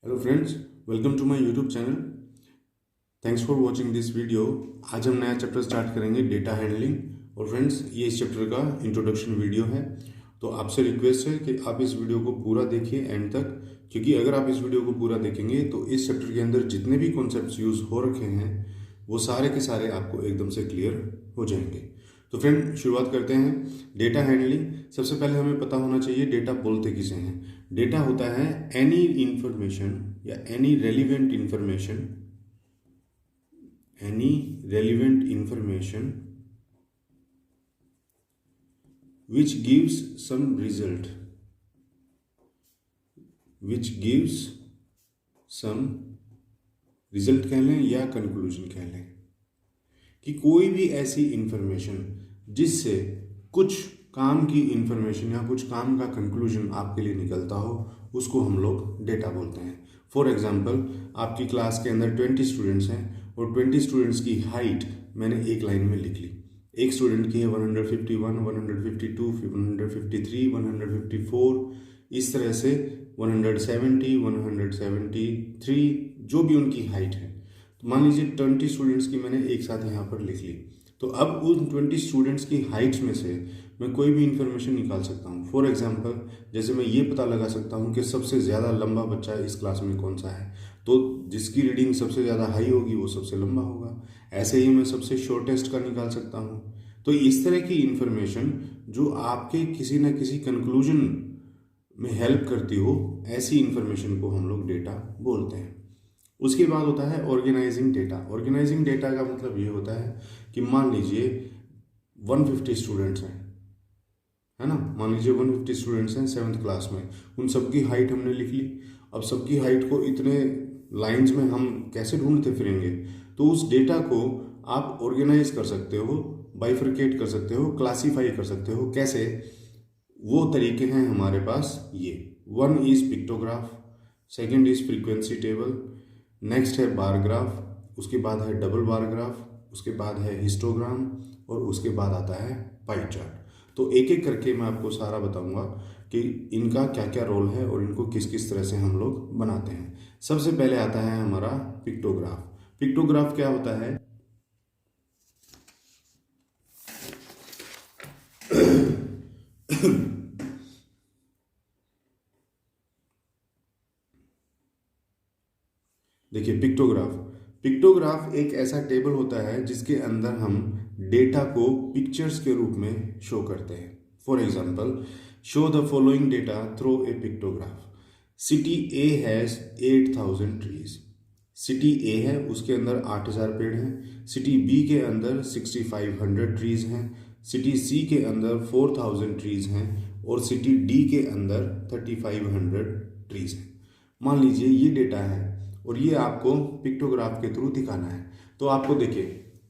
Hello friends, welcome to my YouTube channel. Thanks for watching this video. आज हम नया chapter start करेंगे, data handling. और friends, ये इस चैप्टर का इंट्रोडक्शन वीडियो है, तो आपसे रिक्वेस्ट है कि आप इस वीडियो को पूरा देखिए एंड तक, क्योंकि अगर आप इस वीडियो को पूरा देखेंगे तो इस चैप्टर के अंदर जितने भी कॉन्सेप्ट्स यूज हो रखे हैं वो सारे के सारे आपको एकदम से क्लियर हो जाएंगे। तो फ्रेंड, शुरुआत करते हैं। डेटा हैंडलिंग, सबसे पहले हमें पता होना चाहिए डेटा बोलते किसे हैं। डेटा होता है एनी इंफॉर्मेशन या any relevant information which gives some result, कह लें या कंक्लूजन कह लें, कि कोई भी ऐसी इंफॉर्मेशन जिससे कुछ काम की इंफॉर्मेशन या कुछ काम का कंक्लूजन आपके लिए निकलता हो, उसको हम लोग डेटा बोलते हैं। फॉर एग्जांपल, आपकी क्लास के अंदर 20 स्टूडेंट्स हैं और 20 स्टूडेंट्स की हाइट मैंने एक लाइन में लिख ली। एक स्टूडेंट की है 151, 152, 153, 154, इस तरह से 170, 173, जो भी उनकी हाइट है। तो मान लीजिए 20 स्टूडेंट्स की मैंने एक साथ यहाँ पर लिख ली। तो अब उन 20 स्टूडेंट्स की हाइट्स में से मैं कोई भी इंफॉर्मेशन निकाल सकता हूँ। फॉर एग्जांपल, जैसे मैं ये पता लगा सकता हूँ कि सबसे ज़्यादा लंबा बच्चा इस क्लास में कौन सा है, तो जिसकी रीडिंग सबसे ज़्यादा हाई होगी वो सबसे लंबा होगा। ऐसे ही मैं सबसे शॉर्टेस्ट का निकाल सकता हूँ। तो इस तरह की इंफॉर्मेशन जो आपके किसी न किसी कंक्लूजन में हेल्प करती हो, ऐसी इंफॉर्मेशन को हम लोग डेटा बोलते हैं। उसके बाद होता है ऑर्गेनाइजिंग डेटा। ऑर्गेनाइजिंग डेटा का मतलब ये होता है कि मान लीजिए 150 स्टूडेंट्स हैं, है ना। मान लीजिए 150 स्टूडेंट्स हैं 7th क्लास में, उन सबकी हाइट हमने लिख ली। अब सबकी हाइट को इतने लाइंस में हम कैसे ढूंढते फिरेंगे, तो उस डेटा को आप ऑर्गेनाइज कर सकते हो, बाइफरकेट कर सकते हो, क्लासीफाई कर सकते हो। कैसे? वो तरीके हैं हमारे पास ये। One is pictograph, second is frequency table, next है बार ग्राफ, उसके बाद है डबल बार ग्राफ, उसके बाद है हिस्टोग्राम, और उसके बाद आता है पाई चार्ट। तो एक एक करके मैं आपको सारा बताऊंगा कि इनका क्या क्या रोल है और इनको किस किस तरह से हम लोग बनाते हैं। सबसे पहले आता है हमारा पिक्टोग्राफ। पिक्टोग्राफ क्या होता है? देखिए, पिक्टोग्राफ एक ऐसा टेबल होता है जिसके अंदर हम डेटा को पिक्चर्स के रूप में शो करते हैं। For example, show the following data through a pictograph. City A has 8000 trees. City A है, उसके अंदर 8000 पेड़ हैं। सिटी बी के अंदर 6500 ट्रीज हैं। सिटी सी के अंदर 4000 ट्रीज हैं और सिटी डी के अंदर 3500 ट्रीज हैं। मान लीजिए ये डेटा है और ये आपको पिक्टोग्राफ के थ्रू दिखाना है। तो आपको देखिए,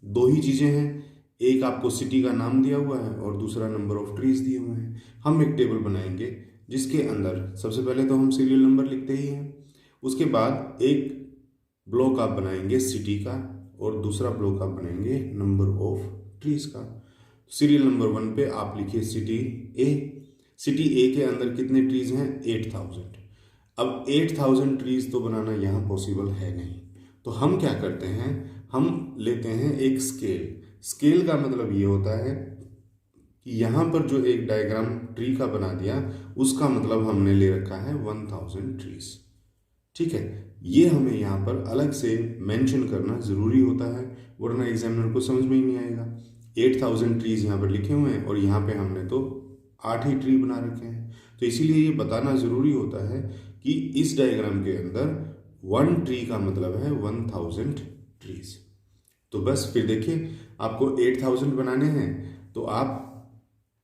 दो ही चीजें हैं, एक आपको सिटी का नाम दिया हुआ है और दूसरा नंबर ऑफ ट्रीज दिए हुए हैं। हम एक टेबल बनाएंगे जिसके अंदर सबसे पहले तो हम सीरियल नंबर लिखते ही हैं, उसके बाद एक ब्लॉक आप बनाएंगे सिटी का और दूसरा ब्लॉक आप बनाएंगे नंबर ऑफ ट्रीज का। सीरियल नंबर 1 पे आप लिखिए सिटी ए। सिटी ए के अंदर कितने ट्रीज हैं? 8000। अब 8000 ट्रीज तो बनाना यहाँ पॉसिबल है नहीं, तो हम क्या करते हैं, हम लेते हैं एक स्केल का मतलब ये होता है कि यहाँ पर जो एक डायग्राम ट्री का बना दिया, उसका मतलब हमने ले रखा है 1000 ट्रीज। ठीक है, ये हमें यहाँ पर अलग से मेंशन करना जरूरी होता है, वरना एग्जामिनर को समझ में ही नहीं आएगा। 8000 ट्रीज यहाँ पर लिखे हुए हैं और यहाँ पे हमने तो 8 ही ट्री बना रखे हैं, तो इसीलिए ये बताना जरूरी होता है कि इस डायग्राम के अंदर 1 ट्री का मतलब है 1000 ट्रीज। तो बस फिर देखिए, आपको 8000 बनाने हैं तो आप,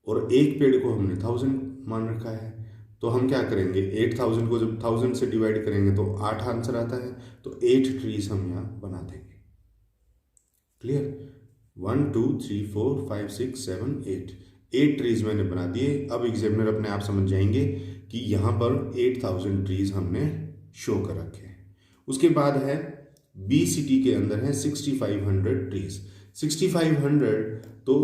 और एक पेड़ को हमने 1000 मान रखा है, तो हम क्या करेंगे, 8000 को जब 1000 से डिवाइड करेंगे तो 8 आंसर आता है, तो 8 ट्रीज हम यहाँ बना देंगे। क्लियर? 1 2 3 4 5 6 7 8 ट्रीज मैंने बना दिए। अब एग्जामिनर अपने आप समझ जाएंगे कि यहाँ पर 8000 ट्रीज हमने शो कर रखे हैं। उसके बाद है बी सिटी के अंदर है 6500 ट्रीज। 6500, तो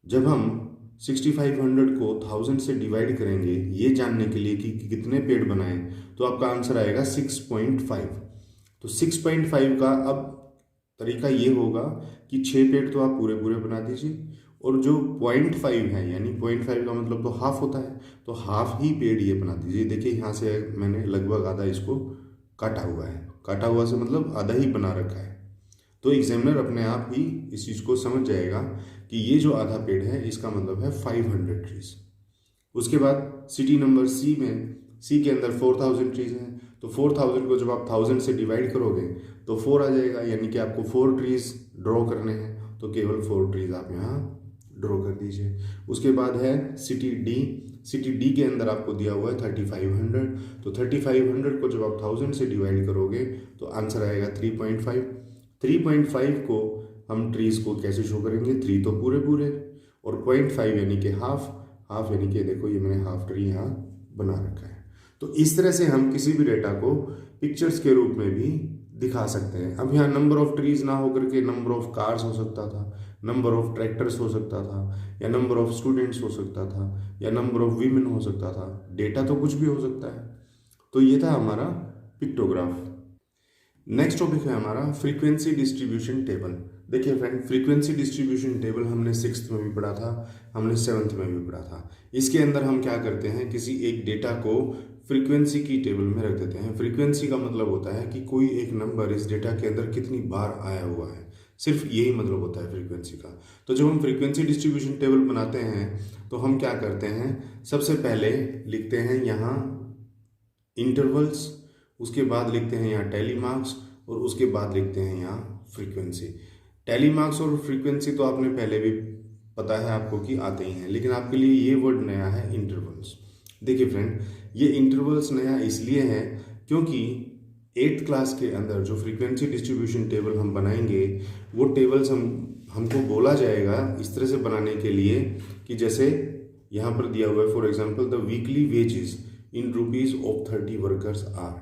जब हम 6500 को 1000 से डिवाइड करेंगे ये जानने के लिए कि कितने पेड़ बनाए, तो आपका आंसर आएगा 6.5। तो 6.5 का अब तरीका ये होगा कि 6 पेड़ तो आप पूरे पूरे बना दीजिए, और जो 0.5 है, यानी 0.5 का मतलब तो हाफ होता है, तो हाफ ही पेड़ ये बना दीजिए। देखिए यहाँ से मैंने लगभग आधा इसको काटा हुआ है, काटा हुआ से मतलब आधा ही बना रखा है। तो एग्जामिनर अपने आप ही इस चीज़ को समझ जाएगा कि ये जो आधा पेड़ है इसका मतलब है 500 ट्रीज। उसके बाद सिटी नंबर सी में, सी के अंदर 4000 ट्रीज हैं, तो 4000 को जब आप 1000 से डिवाइड करोगे तो 4 आ जाएगा, यानी कि आपको 4 ट्रीज ड्रॉ करने हैं, तो केवल 4 ट्रीज आप यहाँ ड्रॉ कर दीजिए। उसके बाद है सिटी डी, सिटी डी के अंदर आपको दिया हुआ है 3500, तो 3500 को जब आप 1000 से डिवाइड करोगे तो आंसर आएगा 3.5। 3.5 को हम ट्रीज को कैसे शो करेंगे, 3 तो पूरे पूरे और 0.5 यानी कि हाफ, हाफ यानी कि देखो ये मैंने हाफ ट्री यहाँ बना रखा है। तो इस तरह से हम किसी भी डेटा को पिक्चर्स के रूप में भी दिखा सकते हैं। अब यहाँ नंबर ऑफ ट्रीज ना होकर के नंबर ऑफ कार्स हो सकता था, नंबर ऑफ ट्रैक्टर्स हो सकता था, या नंबर ऑफ स्टूडेंट्स हो सकता था, या नंबर ऑफ वीमेन हो सकता था। डेटा तो कुछ भी हो सकता है। तो ये था हमारा पिक्टोग्राफ। नेक्स्ट टॉपिक है हमारा फ्रीक्वेंसी डिस्ट्रीब्यूशन टेबल। देखिए फ्रेंड, फ्रीक्वेंसी डिस्ट्रीब्यूशन टेबल हमने 6th में भी पढ़ा था, हमने 7th में भी पढ़ा था। इसके अंदर हम क्या करते हैं, किसी एक डेटा को फ्रीक्वेंसी की टेबल में रख देते हैं। फ्रीक्वेंसी का मतलब होता है कि कोई एक नंबर इस डेटा के अंदर कितनी बार आया हुआ है, सिर्फ यही मतलब होता है फ्रीक्वेंसी का। तो जब हम फ्रीक्वेंसी डिस्ट्रीब्यूशन टेबल बनाते हैं तो हम क्या करते हैं, सबसे पहले लिखते हैं यहाँ इंटरवल्स, उसके बाद लिखते हैं यहाँ टैली मार्क्स, और उसके बाद लिखते हैं यहाँ फ्रीक्वेंसी। टैली मार्क्स और फ्रीक्वेंसी तो आपने पहले भी पता है आपको कि आते ही हैं, लेकिन आपके लिए ये वर्ड नया है, इंटरवल्स। देखिए फ्रेंड, ये इंटरवल्स नया इसलिए है क्योंकि 8th क्लास के अंदर जो फ्रीक्वेंसी डिस्ट्रीब्यूशन टेबल हम बनाएंगे वो टेबल्स हमको बोला जाएगा इस तरह से बनाने के लिए कि जैसे यहाँ पर दिया हुआ है, for example the weekly wages in rupees of 30 workers are.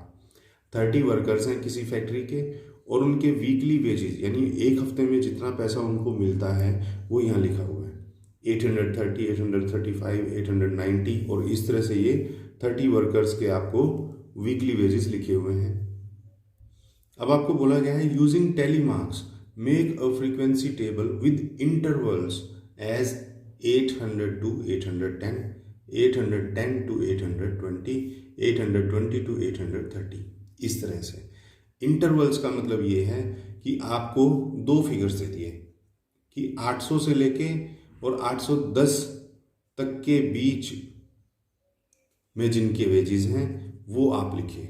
30 workers हैं किसी फैक्ट्री के, और उनके वीकली वेजेस यानी एक हफ्ते में जितना पैसा उनको मिलता है वो यहाँ लिखा हुआ है 830, 835, 890, और इस तरह से ये 30 वर्कर्स के आपको वीकली वेजेस लिखे हुए हैं। अब आपको बोला गया है using tally marks make a frequency table with intervals as 800 to 810, 810 to 820, 820 to 830। इस तरह से इंटरवल्स का मतलब ये है कि आपको 2 फिगर्स दे दिए कि 800 से लेके और 810 तक के बीच में जिनके वेजेस हैं वो आप लिखिए।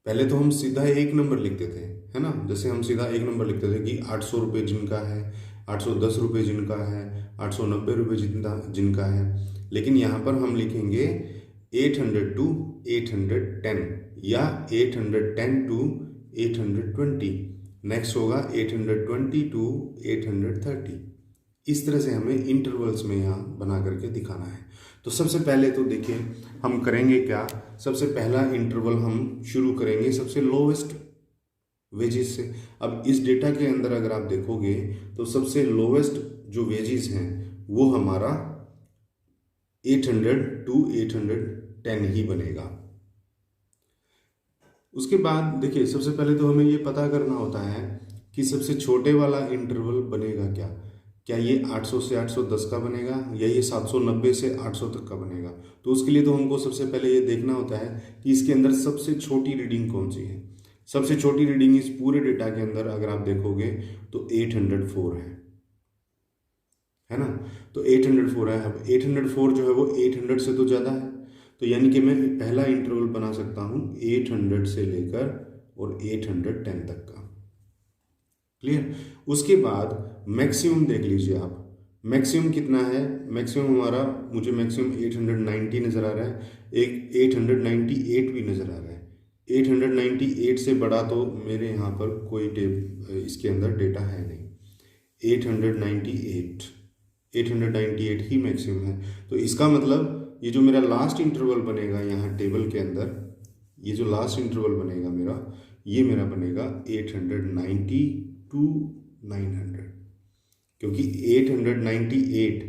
पहले तो हम सीधा एक नंबर लिखते थे, है ना, जैसे हम सीधा एक नंबर लिखते थे कि 800 रुपये जिनका है, 810 रुपये जिनका है, 890 रुपये जिनका है। लेकिन यहाँ पर हम लिखेंगे 800 to 810 या 810 to 820, नेक्स्ट होगा 820 to 830। इस तरह से हमें इंटरवल्स में यहाँ बना करके दिखाना है। तो सबसे पहले तो देखिए हम करेंगे क्या, सबसे पहला इंटरवल हम शुरू करेंगे सबसे लोवेस्ट वेजेस से। अब इस डेटा के अंदर अगर आप देखोगे तो सबसे लोवेस्ट जो वेजेस हैं वो हमारा 800 to 810 ही बनेगा। उसके बाद देखिए सबसे पहले तो हमें ये पता करना होता है कि सबसे छोटे वाला इंटरवल बनेगा क्या, क्या ये 800 से 810 का बनेगा या ये 790 से 800 तक का बनेगा। तो उसके लिए तो हमको सबसे पहले ये देखना होता है कि इसके अंदर सबसे छोटी रीडिंग कौन सी है। सबसे छोटी रीडिंग इस पूरे डेटा के अंदर अगर आप देखोगे तो 804 है ना। तो 804 है। अब 804 जो है वो 800 से तो ज़्यादा है, तो यानी कि मैं पहला इंटरवल बना सकता हूँ 800 से लेकर और 810 तक का। क्लियर। उसके बाद मैक्सिमम देख लीजिए आप, मैक्सिमम कितना है। मैक्सिमम हमारा, मुझे मैक्सिमम 890 नज़र आ रहा है, एक 898 भी नज़र आ रहा है। 898 से बड़ा तो मेरे यहाँ पर कोई इसके अंदर डेटा है नहीं। 898 ही मैक्सिमम है। तो इसका मतलब ये जो मेरा लास्ट इंटरवल बनेगा यहाँ टेबल के अंदर, ये जो लास्ट इंटरवल बनेगा मेरा, ये मेरा बनेगा 890 to 900, क्योंकि 898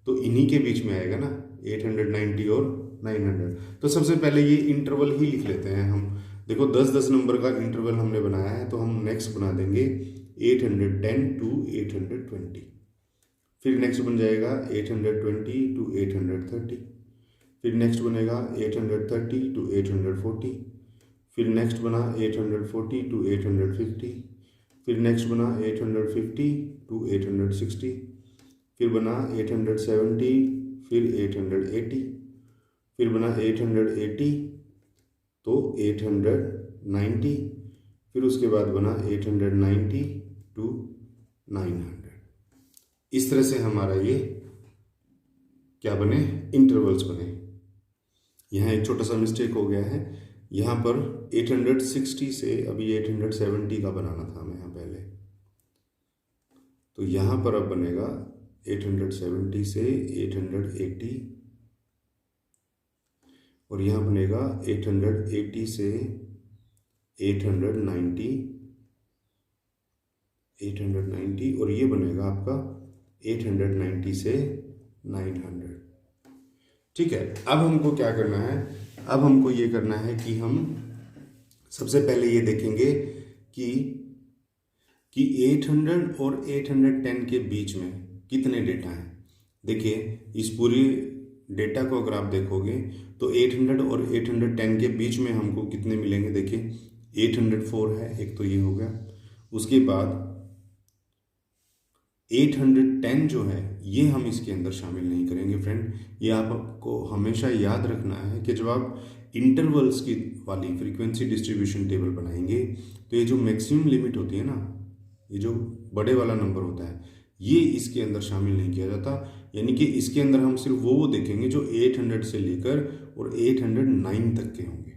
तो इन्हीं के बीच में आएगा ना 890 और 900। तो सबसे पहले ये इंटरवल ही लिख लेते हैं हम। देखो 10-10 नंबर का इंटरवल हमने बनाया है, तो हम नेक्स्ट बना देंगे 810 to 820। फिर नेक्स्ट बन जाएगा 820 to 830। फिर नेक्स्ट बनेगा 830 to 840। फिर नेक्स्ट बना 840 to 850। फिर नेक्स्ट बना 850 to 860। फिर बना 870, फिर 880, फिर बना 880 तो 890, फिर उसके बाद बना 890 to 900। इस तरह से हमारा ये क्या बने, इंटरवल्स बने। यहाँ एक छोटा सा मिस्टेक हो गया है, यहाँ पर 860 से अभी 870 का बनाना था हमें यहाँ पहले, तो यहाँ पर अब बनेगा 870 से 880, और यहाँ बनेगा 880 से 890, और ये बनेगा आपका 890 से 900। ठीक है, अब हमको क्या करना है, अब हमको ये करना है कि हम सबसे पहले ये देखेंगे कि 800 और 810 के बीच में कितने डेटा हैं। देखिए इस पूरी डेटा को अगर आप देखोगे तो 800 और 810 के बीच में हमको कितने मिलेंगे। देखिए 804 है, एक तो ये हो गया। उसके बाद 810 जो है ये हम इसके अंदर शामिल नहीं करेंगे फ्रेंड। ये आपको हमेशा याद रखना है कि जब आप इंटरवल्स की वाली फ्रीक्वेंसी डिस्ट्रीब्यूशन टेबल बनाएंगे तो ये जो मैक्सिमम लिमिट होती है ना, ये जो बड़े वाला नंबर होता है, ये इसके अंदर शामिल नहीं किया जाता। यानी कि इसके अंदर हम सिर्फ वो देखेंगे जो 800 से लेकर और 809 तक के होंगे,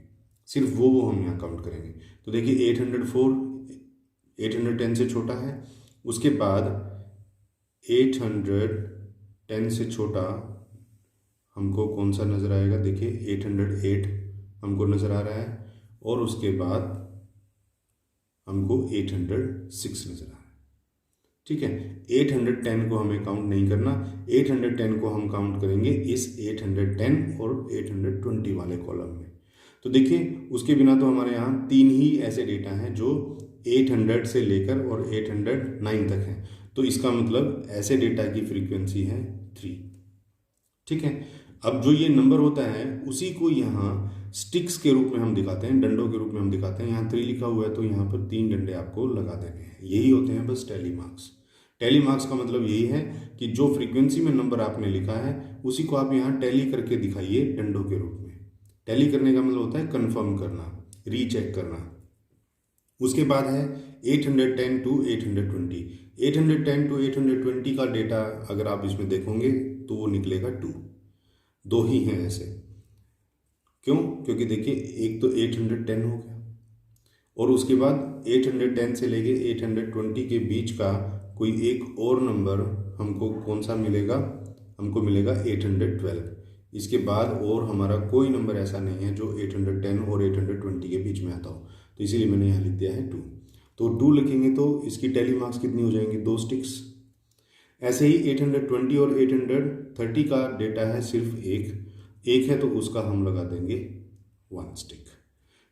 सिर्फ वो हम यहाँ काउंट करेंगे। तो देखिए 804 810 से छोटा है। उसके बाद 810 से छोटा हमको कौन सा नज़र आएगा, देखिए 808 हमको नज़र आ रहा है, और उसके बाद हमको 806 नज़र आ रहा है। ठीक है, 810 को हमें काउंट नहीं करना, 810 को हम काउंट करेंगे इस 810 और 820 वाले कॉलम में। तो देखिए उसके बिना तो हमारे यहाँ 3 ही ऐसे डेटा हैं जो 800 से लेकर और 809 तक हैं, तो इसका मतलब ऐसे डेटा की फ्रीक्वेंसी है 3। ठीक है, अब जो ये नंबर होता है उसी को यहाँ स्टिक्स के रूप में हम दिखाते हैं, डंडों के रूप में हम दिखाते हैं। यहाँ 3 लिखा हुआ है तो यहाँ पर 3 डंडे आपको लगा देने हैं, यही होते हैं बस टैली मार्क्स। टैली मार्क्स का मतलब यही है कि जो फ्रीक्वेंसी में नंबर आपने लिखा है उसी को आप यहाँ टैली करके दिखाइए डंडों के रूप में। टैली करने का मतलब होता है कन्फर्म करना, रीचेक करना। उसके बाद है 810 to 820। 810 to 820 का डेटा अगर आप इसमें देखोगे तो वो निकलेगा 2 ही हैं ऐसे। क्यों? क्योंकि देखिए एक तो 810 हो गया और उसके बाद 810 से लेके 820 के बीच का कोई एक और नंबर हमको कौन सा मिलेगा, हमको मिलेगा 812। इसके बाद और हमारा कोई नंबर ऐसा नहीं है जो 810 और 820 के बीच में आता हो, तो इसीलिए मैंने यहाँ लिख दिया है 2। तो 2 लिखेंगे तो इसकी टैली मार्क्स कितनी हो जाएंगी, 2 स्टिक्स। ऐसे ही 820 और 830 का डेटा है सिर्फ एक है, तो उसका हम लगा देंगे 1 स्टिक।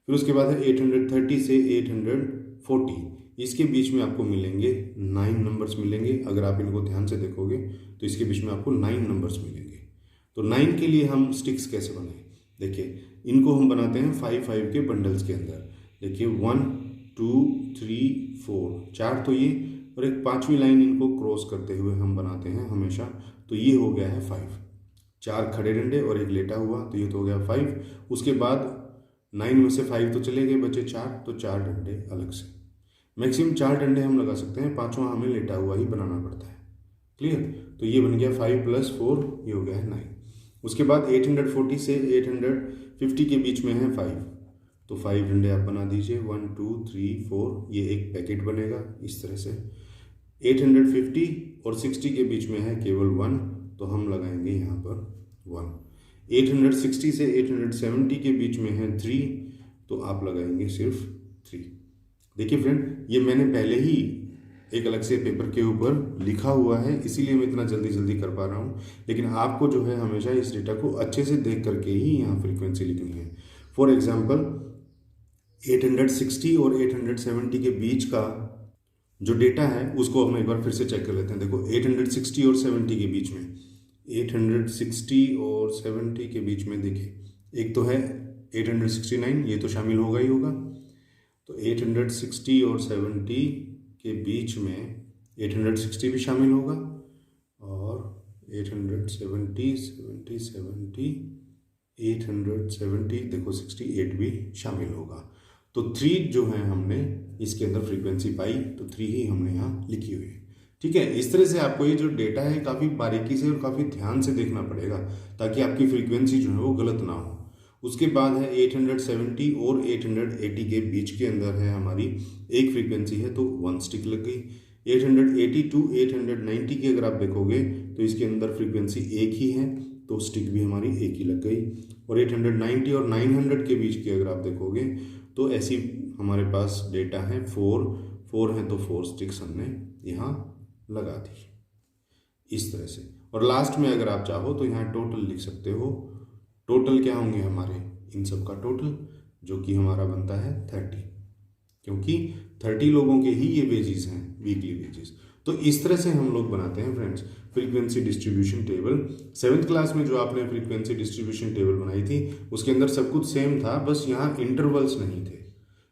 फिर उसके बाद है 830 से 840, इसके बीच में आपको मिलेंगे 9 नंबर्स मिलेंगे। अगर आप इनको ध्यान से देखोगे तो इसके बीच में आपको 9 नंबर्स मिलेंगे। तो 9 के लिए हम स्टिक्स कैसे बनाएं, देखिए इनको हम बनाते हैं 5-5 के बंडल्स के अंदर। देखिए 1 2 3 4, 4 तो ये, और एक 5वीं लाइन इनको क्रॉस करते हुए हम बनाते हैं हमेशा, तो ये हो गया है 5। 4 खड़े डंडे और एक लेटा हुआ, तो ये तो हो गया 5। उसके बाद 9 में से 5 तो चले गए, बचे 4, तो 4 डंडे अलग से। मैक्सिमम 4 डंडे हम लगा सकते हैं, 5वां हमें लेटा हुआ ही बनाना पड़ता है। क्लियर? तो ये बन गया 5 + 4, ये हो गया है 9। उसके बाद 840 से 850 के बीच में है 5, तो 5 डंडे आप बना दीजिए, 1 2 3 4, ये एक पैकेट बनेगा इस तरह से। 850 और 60 के बीच में है केवल 1, तो हम लगाएंगे यहाँ पर 1। 860 से 870 के बीच में है 3, तो आप लगाएंगे सिर्फ 3। देखिए फ्रेंड, ये मैंने पहले ही एक अलग से पेपर के ऊपर लिखा हुआ है, इसीलिए मैं इतना जल्दी जल्दी कर पा रहा हूँ। लेकिन आपको जो है हमेशा इस डेटा को अच्छे से देख करके ही यहाँ फ्रीक्वेंसी लिखनी है। फॉर एग्जाम्पल 860 और 870 के बीच का जो डेटा है उसको हम एक बार फिर से चेक कर लेते हैं। देखो 860 और 70 के बीच में, 860 और 70 के बीच में देखिए एक तो है 869, ये तो शामिल होगा ही होगा। तो 860 और 70 के बीच में 860 भी शामिल होगा और 870 870 देखो 68 भी शामिल होगा। तो 3 जो है हमने इसके अंदर फ्रीक्वेंसी पाई, तो 3 ही हमने यहाँ लिखी हुई है। ठीक है, इस तरह से आपको ये जो डेटा है काफ़ी बारीकी से और काफ़ी ध्यान से देखना पड़ेगा ताकि आपकी फ्रीक्वेंसी जो है वो गलत ना हो। उसके बाद है 870 और 880 के बीच के अंदर है हमारी एक फ्रीक्वेंसी है, तो 1 स्टिक लग गई। 880 टू 890 की अगर आप देखोगे तो इसके अंदर फ्रीक्वेंसी एक ही है, तो स्टिक भी हमारी एक ही लग गई। और 890 और 900 के बीच की अगर आप देखोगे तो ऐसी हमारे पास डेटा है 4 है, तो 4 स्टिक्स हमने यहाँ लगा दी इस तरह से। और लास्ट में अगर आप चाहो तो यहाँ टोटल लिख सकते हो। टोटल क्या होंगे हमारे इन सब का टोटल, जो कि हमारा बनता है 30, क्योंकि 30 लोगों के ही ये वेजेस हैं, वीकली वेजेस। तो इस तरह से हम लोग बनाते हैं friends frequency distribution table. 7th class में जो आपने फ्रीक्वेंसी डिस्ट्रीब्यूशन टेबल बनाई थी उसके अंदर सब कुछ सेम था, बस यहाँ इंटरवल्स नहीं थे।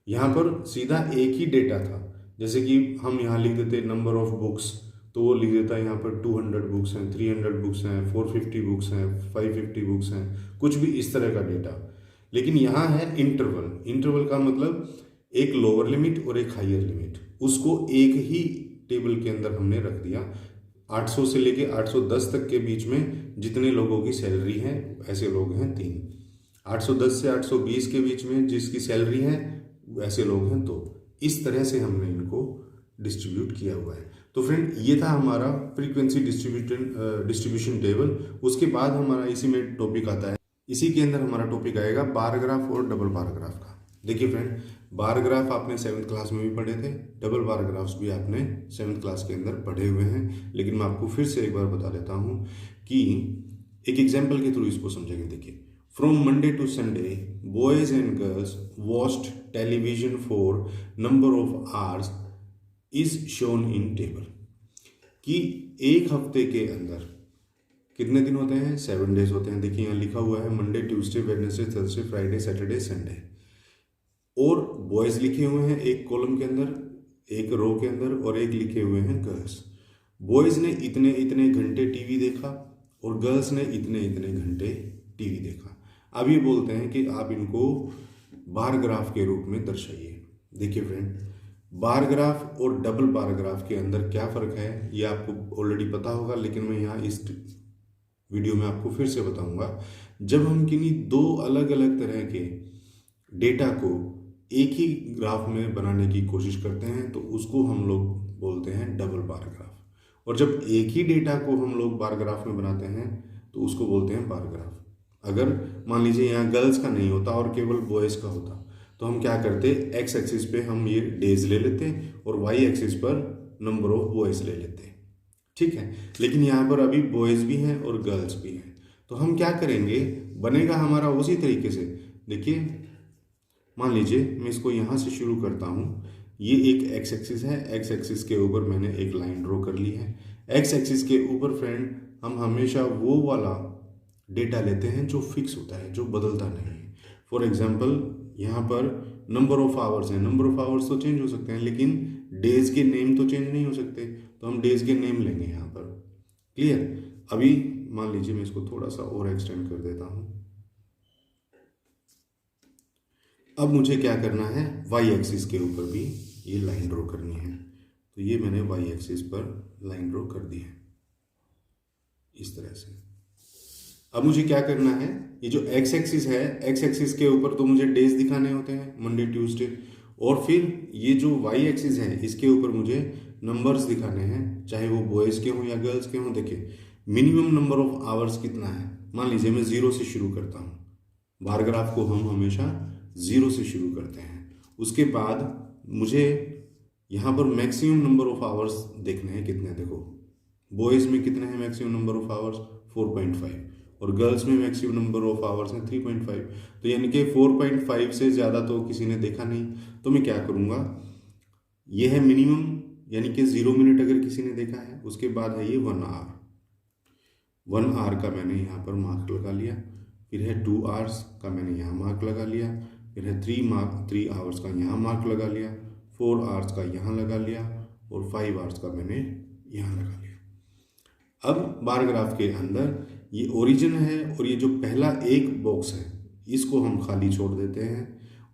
यहाँ पर सीधा एक ही डेटा था, जैसे कि हम यहाँ लिख देते नंबर ऑफ बुक्स, तो वो लिख देता है यहाँ पर 200 बुक्स हैं, 300 बुक्स हैं, 450 बुक्स हैं, 550 बुक्स हैं, कुछ भी इस तरह का डेटा। लेकिन यहाँ है इंटरवल। इंटरवल का मतलब एक लोअर लिमिट और एक हायर लिमिट, उसको एक ही टेबल के अंदर हमने रख दिया। 800 से लेके 810 तक के बीच में जितने लोगों की सैलरी है ऐसे लोग हैं 3। 810 से 820 के बीच में जिसकी सैलरी है ऐसे लोग हैं 2। इस तरह से हमने इनको डिस्ट्रीब्यूट किया हुआ है। तो फ्रेंड ये था हमारा फ्रीक्वेंसी डिस्ट्रीब्यूशन टेबल। उसके बाद हमारा इसी में टॉपिक आता है, इसी के अंदर हमारा टॉपिक आएगा बार ग्राफ और डबल बार ग्राफ का। देखिए फ्रेंड, बार ग्राफ आपने 7th क्लास में भी पढ़े थे, डबल बार ग्राफ्स भी आपने 7th क्लास के अंदर पढ़े हुए हैं। लेकिन मैं आपको फिर से एक बार बता देता हूँ कि एक एग्जाम्पल के थ्रू इसको समझेंगे। देखिए, from Monday to Sunday boys and girls watched television for number of hours is shown in table. कि एक हफ्ते के अंदर कितने दिन होते हैं? 7 डेज होते हैं। देखिए यहाँ लिखा हुआ है Monday, Tuesday, Wednesday, Thursday, Friday, Saturday, Sunday. और बॉयज लिखे हुए हैं एक कॉलम के अंदर, एक रो के अंदर, और एक लिखे हुए हैं गर्ल्स। बॉयज ने इतने इतने घंटे टीवी देखा और गर्ल्स ने इतने इतने घंटे टीवी देखा। अब ये बोलते हैं कि आप इनको बार ग्राफ के रूप में दर्शाइए। देखिए फ्रेंड, बार ग्राफ और डबल बार ग्राफ के अंदर क्या फ़र्क है ये आपको ऑलरेडी पता होगा, लेकिन मैं यहाँ इस वीडियो में आपको फिर से बताऊंगा। जब हम किन्हीं 2 अलग अलग तरह के डेटा को एक ही ग्राफ में बनाने की कोशिश करते हैं तो उसको हम लोग बोलते हैं डबल बार ग्राफ। और जब एक ही डेटा को हम लोग बार ग्राफ में बनाते हैं तो उसको बोलते हैं बार ग्राफ। अगर मान लीजिए यहाँ गर्ल्स का नहीं होता और केवल बॉयज़ का होता तो हम क्या करते, एक्स एक्सिस पे हम ये डेज ले लेते और वाई एक्सिस पर नंबर ऑफ बॉयज़ ले लेते। ठीक है, लेकिन यहाँ पर अभी बॉयज़ भी हैं और गर्ल्स भी हैं, तो हम क्या करेंगे, बनेगा हमारा उसी तरीके से। देखिए मान लीजिए मैं इसको यहाँ से शुरू करता हूँ। ये एक एक्स एक्सिस है, एक्स एक्सिस के ऊपर मैंने एक लाइन ड्रॉ कर ली है। एक्स एक्सिस के ऊपर फ्रेंड हम हमेशा वो वाला डेटा लेते हैं जो फिक्स होता है, जो बदलता नहीं है। फॉर एग्जाम्पल यहाँ पर नंबर ऑफ आवर्स हैं, नंबर ऑफ आवर्स तो चेंज हो सकते हैं लेकिन डेज के नेम तो चेंज नहीं हो सकते, तो हम डेज के नेम लेंगे यहाँ पर। क्लियर? अभी मान लीजिए मैं इसको थोड़ा सा और एक्सटेंड कर देता हूँ। अब मुझे क्या करना है, वाई एक्सिस के ऊपर भी ये लाइन ड्रॉ करनी है। तो ये मैंने वाई एक्सिस पर लाइन ड्रॉ कर दी है इस तरह से। अब मुझे क्या करना है, ये जो एक्स एक्सिस है, एक्स एक्सिस के ऊपर तो मुझे डेज दिखाने होते हैं, मंडे, ट्यूसडे, और फिर ये जो वाई एक्सिस है इसके ऊपर मुझे नंबर्स दिखाने हैं, चाहे वो बॉयज़ के हों या गर्ल्स के हों। देखिए मिनिमम नंबर ऑफ आवर्स कितना है, मान लीजिए मैं 0 से शुरू करता हूँ। बार ग्राफ को हम हमेशा 0 से शुरू करते हैं। उसके बाद मुझे यहाँ पर मैक्सिमम नंबर ऑफ आवर्स देखने हैं कितने, देखो बॉयज़ में कितने हैं मैक्सिमम नंबर ऑफ आवर्स 4.5 और गर्ल्स में मैक्सिमम नंबर ऑफ आवर्स हैं 3.5। तो यानी कि 4.5 से ज़्यादा तो किसी ने देखा नहीं। तो मैं क्या करूँगा, ये है मिनिमम, यानी कि 0 मिनट अगर किसी ने देखा है, उसके बाद है ये 1 आवर। 1 आवर का मैंने यहाँ पर मार्क लगा लिया, फिर है 2 आवर्स का मैंने यहाँ मार्क लगा लिया, फिर है 3 आवर्स का यहाँ मार्क लगा लिया, 4 आवर्स का यहाँ लगा लिया और 5 आवर्स का मैंने यहाँ लगा लिया। अब बार ग्राफ के अंदर ये ओरिजिन है और ये जो पहला एक बॉक्स है इसको हम खाली छोड़ देते हैं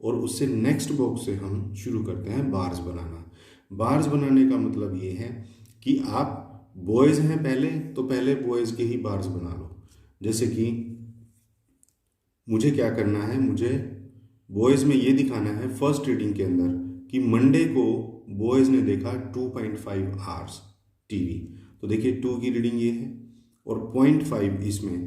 और उससे नेक्स्ट बॉक्स से हम शुरू करते हैं बार्स बनाना। बार्स बनाने का मतलब ये है कि आप बॉयज़ हैं पहले, तो पहले बॉयज़ के ही बार्स बना लो। जैसे कि मुझे क्या करना है, मुझे बॉयज़ में ये दिखाना है फर्स्ट रीडिंग के अंदर कि मंडे को बॉयज़ ने देखा 2.5 आवर्स टीवी। तो देखिए 2 की रीडिंग ये है और 0.5 इसमें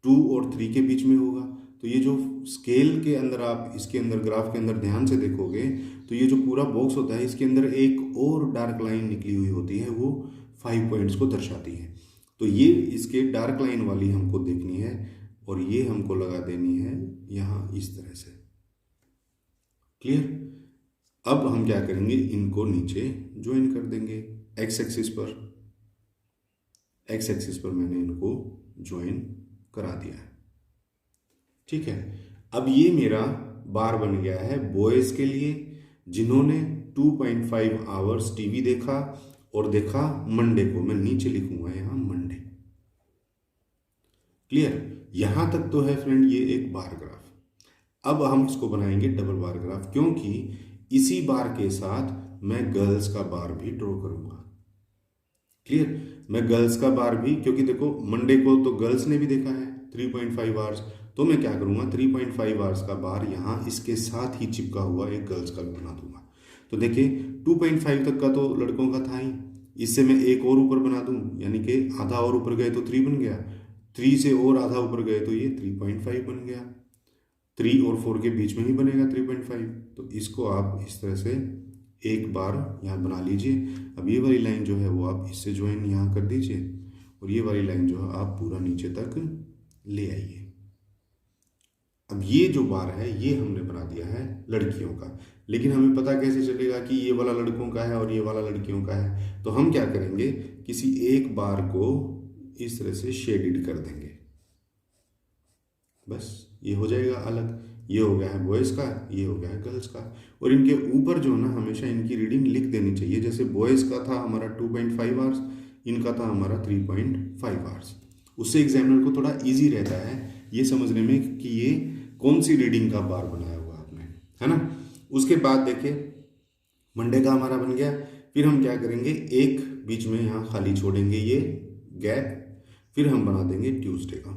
2 और 3 के बीच में होगा। तो ये जो स्केल के अंदर आप इसके अंदर ग्राफ के अंदर ध्यान से देखोगे तो ये जो पूरा बॉक्स होता है इसके अंदर एक और डार्क लाइन निकली हुई होती है, वो 5 पॉइंट्स को दर्शाती है। तो ये इसके डार्क लाइन वाली हमको देखनी है और ये हमको लगा देनी है यहाँ इस तरह से। क्लियर? अब हम क्या करेंगे, इनको नीचे ज्वाइन कर देंगे एक्स एक्सिस पर। एक्स एक्सिस पर मैंने इनको ज्वाइन करा दिया है। ठीक है, अब ये मेरा बार बन गया है बॉयज़ के लिए जिन्होंने 2.5 आवर्स टीवी देखा और देखा मंडे को। मैं नीचे लिखूंगा यहाँ मंडे। क्लियर? यहां तक तो है फ्रेंड ये एक बार ग्राफ। अब हम इसको बनाएंगे डबल बार ग्राफ, क्योंकि इसी बार के साथ मैं गर्ल्स का बार भी ड्रॉ करूंगा। क्लियर? मैं गर्ल्स का बार भी, क्योंकि देखो मंडे को तो गर्ल्स ने भी देखा है 3.5 आवर्स, तो मैं क्या करूंगा 3.5 आवर्स का बार यहाँ इसके साथ ही चिपका हुआ एक गर्ल्स का भी बना दूंगा। तो देखिए 2.5 तक का तो लड़कों का था ही, इससे मैं एक और ऊपर बना दूं, यानी कि आधा और ऊपर गए तो 3 बन गया, 3 से और आधा ऊपर गए तो ये 3.5 बन गया, 3 और 4 के बीच में ही बनेगा 3.5। तो इसको आप इस तरह से एक बार यहाँ बना लीजिए। अब ये वाली लाइन जो है वो आप इससे ज्वाइन यहाँ कर दीजिए और ये वाली लाइन जो है आप पूरा नीचे तक ले आइए। अब ये जो बार है ये हमने बना दिया है लड़कियों का, लेकिन हमें पता कैसे चलेगा कि ये वाला लड़कों का है और ये वाला लड़कियों का है? तो हम क्या करेंगे, किसी एक बार को इस तरह से शेडेड कर देंगे, बस ये हो जाएगा अलग। ये हो गया है बॉयज़ का, ये हो गया है गर्ल्स का। और इनके ऊपर जो है ना हमेशा इनकी रीडिंग लिख देनी चाहिए। जैसे बॉयज़ का था हमारा 2.5 आवर्स, इनका था हमारा 3.5 आवर्स। उससे एग्जामिनर को थोड़ा इजी रहता है ये समझने में कि ये कौन सी रीडिंग का बार बनाया हुआ आपने, है ना। उसके बाद देखिए मंडे का हमारा बन गया, फिर हम क्या करेंगे एक बीच में यहाँ खाली छोड़ेंगे ये गैप, फिर हम बना देंगे ट्यूसडे का।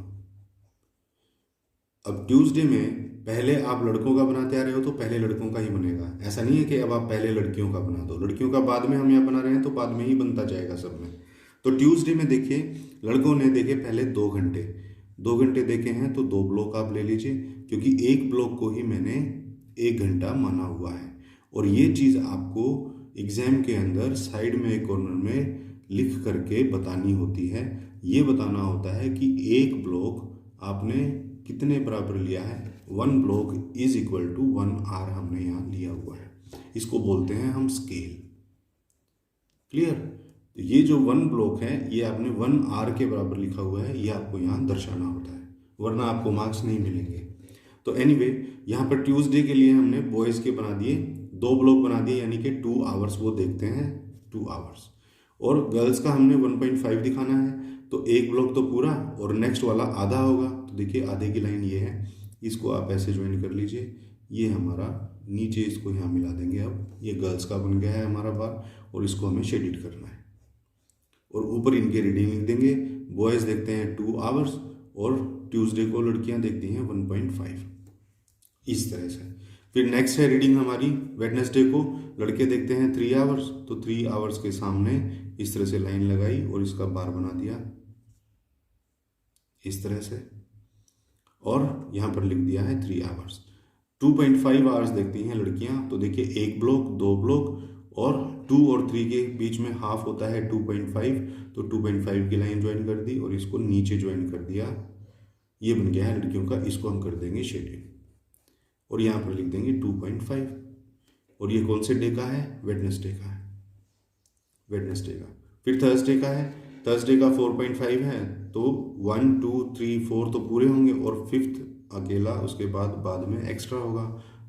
अब ट्यूसडे में पहले आप लड़कों का बनाते आ रहे हो तो पहले लड़कों का ही बनेगा, ऐसा नहीं है कि अब आप पहले लड़कियों का बना दो। लड़कियों का बाद में हम यहाँ बना रहे हैं तो बाद में ही बनता जाएगा सब में। तो ट्यूसडे में देखिए लड़कों ने देखे पहले 2 घंटे, 2 घंटे देखे हैं तो 2 ब्लॉक आप ले लीजिए, क्योंकि एक ब्लॉक को ही मैंने 1 घंटा माना हुआ है। और ये चीज़ आपको एग्जाम के अंदर साइड में एक कॉर्नर में लिख करके बतानी होती है। ये बताना होता है कि एक ब्लॉक आपने कितने बराबर लिया है, 1 block is equal to 1 hour हमने यहाँ लिया हुआ है। इसको बोलते हैं हम स्केल। क्लियर? तो ये जो 1 ब्लॉक है ये आपने 1 आवर के बराबर लिखा हुआ है, ये आपको यहाँ दर्शाना होता है, वरना आपको मार्क्स नहीं मिलेंगे। तो एनीवे यहाँ पर ट्यूसडे के लिए हमने बॉयज़ के बना दिए, 2 ब्लॉक बना दिए, यानी कि 2 आवर्स वो देखते हैं 2 आवर्स। और गर्ल्स का हमने 1.5 दिखाना है तो एक ब्लॉक तो पूरा और नेक्स्ट वाला आधा होगा। तो देखिए आधे की लाइन ये है, इसको आप ऐसे ज्वाइन कर लीजिए। ये हमारा नीचे इसको यहाँ मिला देंगे। अब ये गर्ल्स का बन गया है हमारा बार और इसको हमें शेडिट करना है और ऊपर इनके रीडिंग लिख देंगे। बॉयज़ देखते हैं 2 आवर्स और ट्यूसडे को लड़कियां देखती हैं 1.5, इस तरह से। फिर नेक्स्ट है रीडिंग हमारी वेडनेसडे को, लड़के देखते हैं 3 आवर्स, तो 3 आवर्स के सामने इस तरह से लाइन लगाई और इसका बार बना दिया इस तरह से, और यहाँ पर लिख दिया है 3 आवर्स। 2.5 आवर्स देखती हैं लड़कियां, तो देखिए 1 ब्लॉक, 2 ब्लॉक और 2 और 3 के बीच में हाफ होता है 2.5, तो 2.5 की लाइन ज्वाइन कर दी और इसको नीचे ज्वाइन कर दिया। ये बन गया है लड़कियों का, इसको हम कर देंगे शेड्यूल और यहाँ पर लिख देंगे 2.5। और ये कौन से डे का है? वेडनेसडे का है, वेडनेसडे का। फिर थर्सडे का है, थर्सडे का 4.5 है, तो 1 2 3 4 तो पूरे होंगे और फिफ्थ अकेला उसके बाद में एक्स्ट्रा होगा,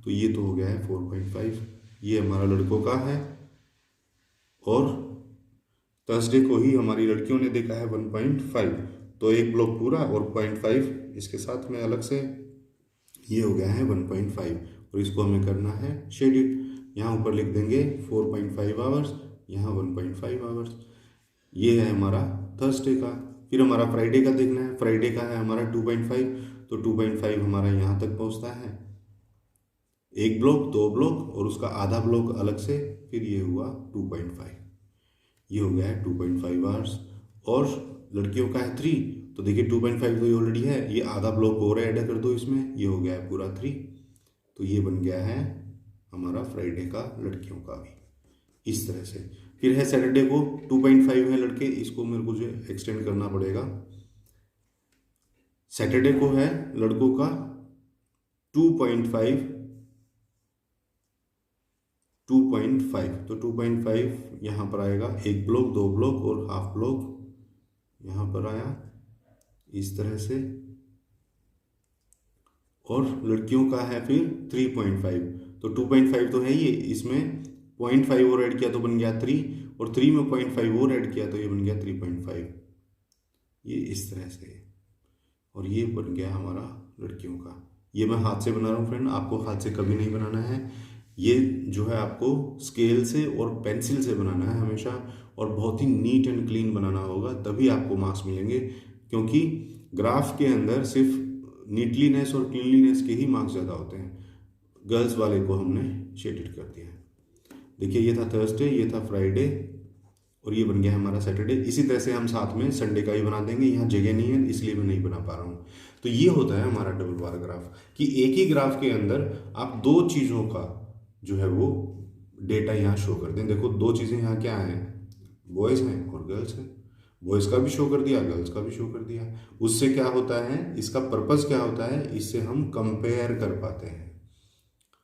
तो ये तो हो गया है 4.5। ये हमारा लड़कों का है और थर्सडे को ही हमारी लड़कियों ने देखा है 1.5, तो एक ब्लॉक पूरा और 0.5 इसके साथ में अलग से, ये हो गया है 1.5 और इसको हमें करना है शेड्यूल। यहाँ ऊपर लिख देंगे 4.5 आवर्स, यहाँ 1.5 आवर्स। ये है हमारा थर्सडे का। फिर हमारा फ्राइडे का देखना है, फ्राइडे का है हमारा 2.5, तो 2.5 हमारा यहाँ तक पहुँचता है, एक ब्लॉक, दो ब्लॉक और उसका आधा ब्लॉक अलग से, फिर ये हुआ 2.5, ये हो गया है 2.5 आवर्स। और लड़कियों का है 3, तो देखिए 2.5 तो ये ऑलरेडी है, ये आधा ब्लॉक और ऐड कर दो इसमें, ये हो गया है पूरा 3, तो ये बन गया है हमारा फ्राइडे का लड़कियों का भी इस तरह से। फिर है सैटरडे को 2.5 है लड़के, इसको मेरे को जो एक्सटेंड करना पड़ेगा। सैटरडे को है लड़कों का 2.5, तो 2.5 यहाँ पर आएगा, एक ब्लॉक, दो ब्लॉक और हाफ ब्लॉक यहाँ पर आया इस तरह से। और लड़कियों का है फिर 3.5, तो 2.5 तो है ये, इसमें 0.5 और ऐड किया तो बन गया 3, और 3 में 0.5 और ऐड किया तो ये बन गया 3.5, ये इस तरह से। और ये बन गया हमारा लड़कियों का। ये मैं हाथ से बना रहा हूँ फ्रेंड, आपको हाथ से कभी नहीं बनाना है, ये जो है आपको स्केल से और पेंसिल से बनाना है हमेशा, और बहुत ही नीट एंड क्लीन बनाना होगा, तभी आपको मार्क्स मिलेंगे। क्योंकि ग्राफ के अंदर सिर्फ नीटलीनेस और क्लीनलीनेस के ही मार्क्स ज़्यादा होते हैं। गर्ल्स वाले को हमने शेडेड कर दिया है। देखिए ये था थर्सडे, ये था फ्राइडे और ये बन गया हमारा सैटरडे। इसी तरह से हम साथ में संडे का ही बना देंगे, यहाँ जगह नहीं है इसलिए मैं नहीं बना पा रहा हूँ। तो ये होता है हमारा डबल बार ग्राफ, कि एक ही ग्राफ के अंदर आप दो चीज़ों का जो है वो डेटा यहाँ शो कर दें। देखो दो चीज़ें यहाँ क्या हैं, बॉयज़ हैं और गर्ल्स हैं, बॉयज़ का भी शो कर दिया, गर्ल्स का भी शो कर दिया। उससे क्या होता है, इसका पर्पज़ क्या होता है, इससे हम कंपेयर कर पाते हैं,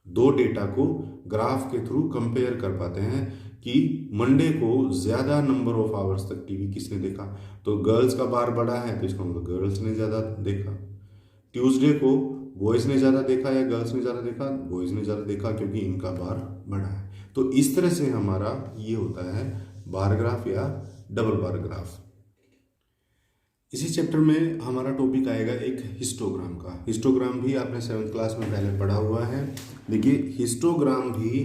दो डेटा को ग्राफ के थ्रू कंपेयर कर पाते हैं कि मंडे को ज़्यादा नंबर ऑफ आवर्स तक टीवी किसने देखा, तो गर्ल्स का बार बड़ा है तो इसका मतलब गर्ल्स ने ज़्यादा देखा। ट्यूसडे को बॉयज़ ने ज़्यादा देखा या गर्ल्स ने ज़्यादा देखा, बॉयज़ ने ज़्यादा देखा क्योंकि इनका बार बड़ा है। तो इस तरह से हमारा ये होता है बार ग्राफ या डबल बार ग्राफ। इसी चैप्टर में हमारा टॉपिक आएगा एक हिस्टोग्राम का। हिस्टोग्राम भी आपने 7th क्लास में पहले पढ़ा हुआ है। देखिए हिस्टोग्राम भी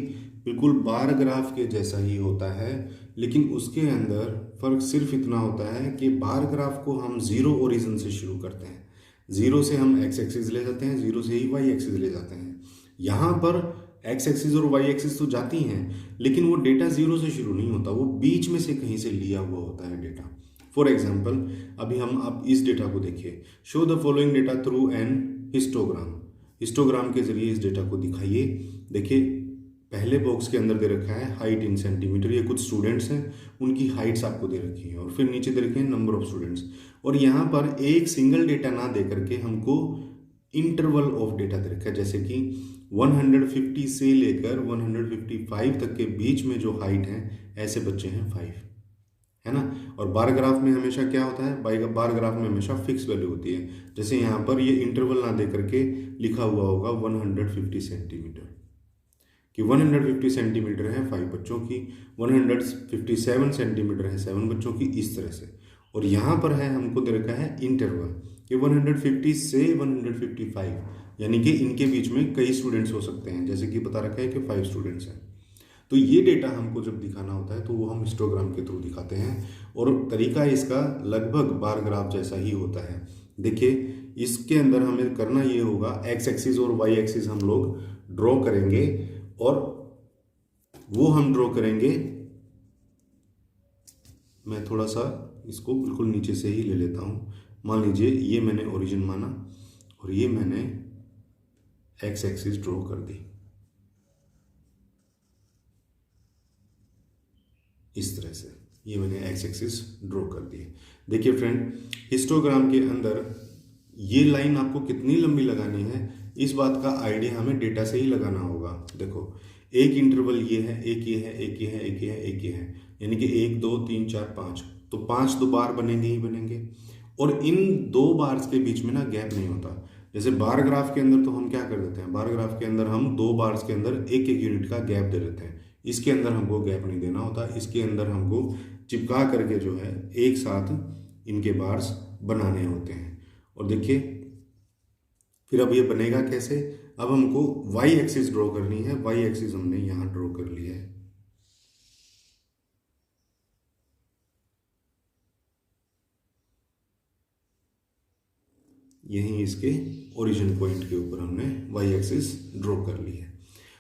बिल्कुल बार ग्राफ के जैसा ही होता है, लेकिन उसके अंदर फ़र्क सिर्फ इतना होता है कि बार ग्राफ को हम जीरो ओरिजिन से शुरू करते हैं, जीरो से हम एक्स एक्सिस ले जाते हैं, जीरो से ही वाई एक्सिस ले जाते हैं। यहाँ पर एक्स एक्सिस और वाई एक्सिस तो जाती हैं, लेकिन वो डेटा जीरो से शुरू नहीं होता, वो बीच में से कहीं से लिया हुआ होता है डेटा। फॉर एग्जाम्पल अभी हम आप इस डेटा को देखिए, show the following data through an histogram. Histogram के जरिए इस डेटा को दिखाइए। देखिए पहले बॉक्स के अंदर दे रखा है हाइट इन सेंटीमीटर, ये कुछ स्टूडेंट्स हैं, उनकी हाइट्स आपको दे रखी है, और फिर नीचे दे रखे हैं नंबर ऑफ स्टूडेंट्स। और यहाँ पर एक सिंगल डेटा ना दे करके हमको इंटरवल ऑफ डेटा दे रखा है, जैसे कि 150 से लेकर 155 तक के बीच में जो हाइट है ऐसे बच्चे हैं 5, है ना। और बार ग्राफ में हमेशा क्या होता है, बार ग्राफ में हमेशा फिक्स वैल्यू होती है। जैसे यहाँ पर ये इंटरवल ना दे करके लिखा हुआ होगा 150 सेंटीमीटर, कि 150 सेंटीमीटर है 5 बच्चों की, 157 सेंटीमीटर है 7 बच्चों की, इस तरह से। और यहाँ पर है हमको दे रखा है इंटरवल कि 150 से 155, यानी कि इनके बीच में कई स्टूडेंट्स हो सकते हैं, जैसे कि बता रखा है कि 5 स्टूडेंट्स हैं। तो ये डेटा हमको जब दिखाना होता है तो वो हम हिस्टोग्राम के थ्रू दिखाते हैं, और तरीका इसका लगभग बार ग्राफ जैसा ही होता है। देखिए इसके अंदर हमें करना ये होगा, एक्स एक्सिस और वाई एक्सिस हम लोग ड्रॉ करेंगे, और वो हम ड्रॉ करेंगे, मैं थोड़ा सा इसको बिल्कुल नीचे से ही ले लेता हूँ। मान लीजिए ये मैंने ओरिजिन माना और ये मैंने एक्स एक्सिस ड्रॉ कर दी। इस तरह से ये मैंने एक्स एक्सिस ड्रॉ कर दी है। देखिए फ्रेंड, हिस्टोग्राम के अंदर ये लाइन आपको कितनी लंबी लगानी है, इस बात का आइडिया हमें डेटा से ही लगाना होगा। देखो, एक इंटरवल ये है, एक ये है, एक ये है, एक ये है, एक ये है, यानी कि 1 2 3 4 5, तो 5 तो बार बनेंगे ही बनेंगे। और इन 2 बार्स के बीच में ना गैप नहीं होता। जैसे बार ग्राफ के अंदर तो हम क्या कर देते हैं, बार ग्राफ के अंदर हम 2 बार्स के अंदर एक एक यूनिट का गैप दे देते हैं। इसके अंदर हमको गैप नहीं देना होता, इसके अंदर हमको चिपका करके जो है एक साथ इनके बार्स बनाने होते हैं। और देखिए फिर अब ये बनेगा कैसे, अब हमको वाई एक्सिस ड्रॉ करनी है। वाई एक्सिस हमने यहां ड्रॉ कर लिया है। यहीं इसके ओरिजिन पॉइंट के ऊपर हमने वाई एक्सिस ड्रॉ कर ली है।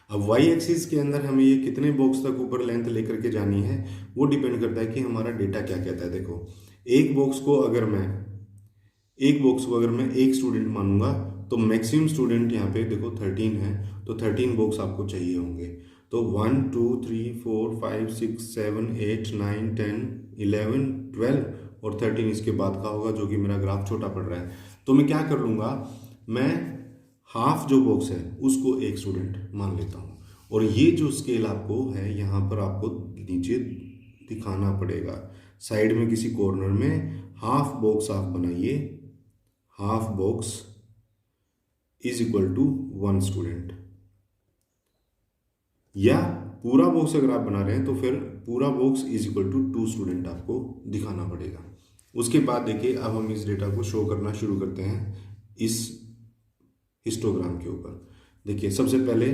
अब वाई एक्सिस के अंदर हमें ये कितने बॉक्स तक ऊपर लेंथ लेकर के जानी है, वो डिपेंड करता है कि हमारा डेटा क्या कहता है। देखो, एक बॉक्स को अगर मैं एक स्टूडेंट मानूंगा तो मैक्सिमम स्टूडेंट यहाँ पे देखो 13 है, तो 13 बॉक्स आपको चाहिए होंगे। तो 1 2 3 4 5 6 7 8 9 10 11 12 और 13 इसके बाद का होगा, जो कि मेरा ग्राफ छोटा पड़ रहा है। तो मैं क्या कर लूँगा, मैं हाफ जो बॉक्स है उसको एक स्टूडेंट मान लेता हूँ। और ये जो स्केल आपको है यहाँ पर आपको नीचे दिखाना पड़ेगा, साइड में किसी कॉर्नर में हाफ बॉक्स आप बनाइए। Half box is equal to 1 student, या पूरा बॉक्स अगर आप बना रहे हैं तो फिर पूरा box is equal to 2 student आपको दिखाना पड़ेगा। उसके बाद देखिए, अब हम इस डेटा को शो करना शुरू करते हैं इस हिस्टोग्राम के ऊपर। देखिए, सबसे पहले